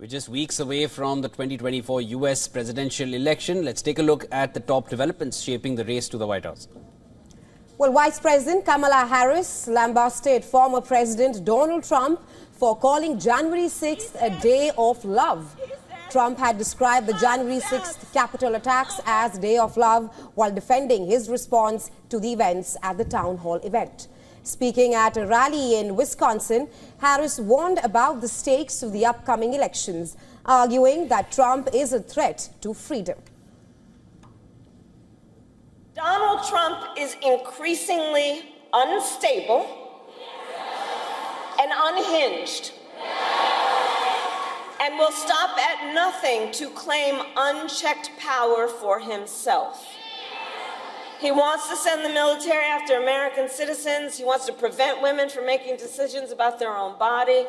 We're just weeks away from the 2024 US presidential election. Let's take a look at the top developments shaping the race to the White House. Well, Vice President Kamala Harris lambasted former President Donald Trump for calling January 6th a day of love. Trump had described the January 6th Capitol attacks as a day of love while defending his response to the events at the town hall event. Speaking at a rally in Wisconsin, Harris warned about the stakes of the upcoming elections, arguing that Trump is a threat to freedom. Donald Trump is increasingly unstable and unhinged and will stop at nothing to claim unchecked power for himself. He wants to send the military after American citizens. He wants to prevent women from making decisions about their own body.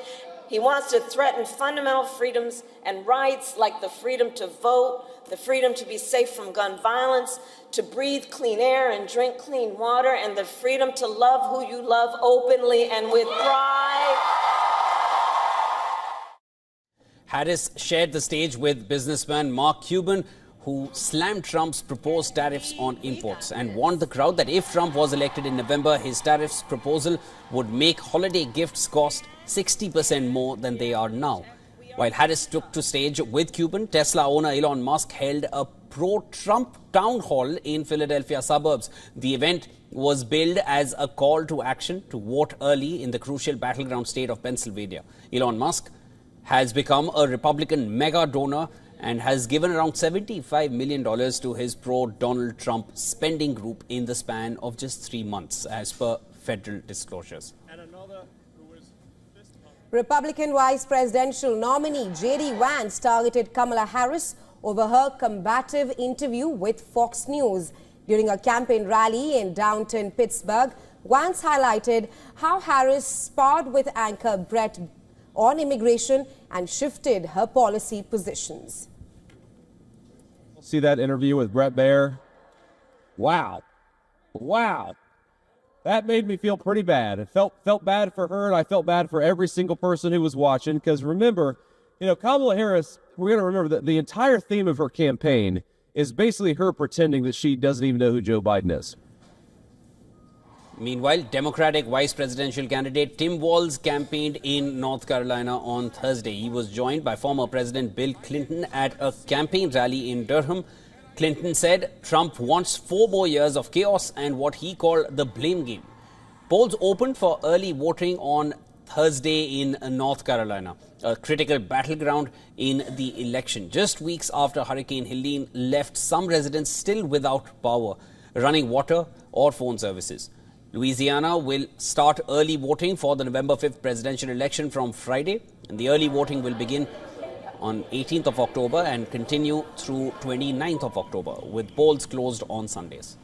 He wants to threaten fundamental freedoms and rights like the freedom to vote, the freedom to be safe from gun violence, to breathe clean air and drink clean water, and the freedom to love who you love openly and with pride. Harris shared the stage with businessman Mark Cuban, who slammed Trump's proposed tariffs on imports and warned the crowd that if Trump was elected in November, his tariffs proposal would make holiday gifts cost 60% more than they are now. While Harris took to stage with Cuban, Tesla owner Elon Musk held a pro-Trump town hall in Philadelphia suburbs. The event was billed as a call to action to vote early in the crucial battleground state of Pennsylvania. Elon Musk has become a Republican mega donor and has given around $75 million to his pro-Donald Trump spending group in the span of just 3 months, as per federal disclosures. Republican vice presidential nominee J.D. Vance targeted Kamala Harris over her combative interview with Fox News. During a campaign rally in downtown Pittsburgh, Vance highlighted how Harris sparred with anchor Brett on immigration and shifted her policy positions. See that interview with Brett Baer? Wow. That made me feel pretty bad. It felt bad for her, and I felt bad for every single person who was watching. Because remember, Kamala Harris, we're going to remember that the entire theme of her campaign is basically her pretending that she doesn't even know who Joe Biden is. Meanwhile, Democratic vice presidential candidate Tim Walz campaigned in North Carolina on Thursday. He was joined by former President Bill Clinton at a campaign rally in Durham. Clinton said Trump wants 4 more years of chaos and what he called the blame game. Polls opened for early voting on Thursday in North Carolina, a critical battleground in the election, just weeks after Hurricane Helene left some residents still without power, running water or phone services. Louisiana will start early voting for the November 5th presidential election from Friday, and the early voting will begin on 18th of October and continue through 29th of October, with polls closed on Sundays.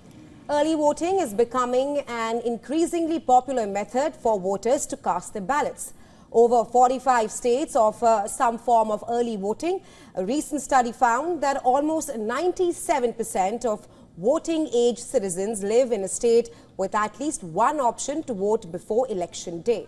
Early voting is becoming an increasingly popular method for voters to cast their ballots. Over 45 states offer some form of early voting. A recent study found that almost 97% of voting-age citizens live in a state with at least one option to vote before election day.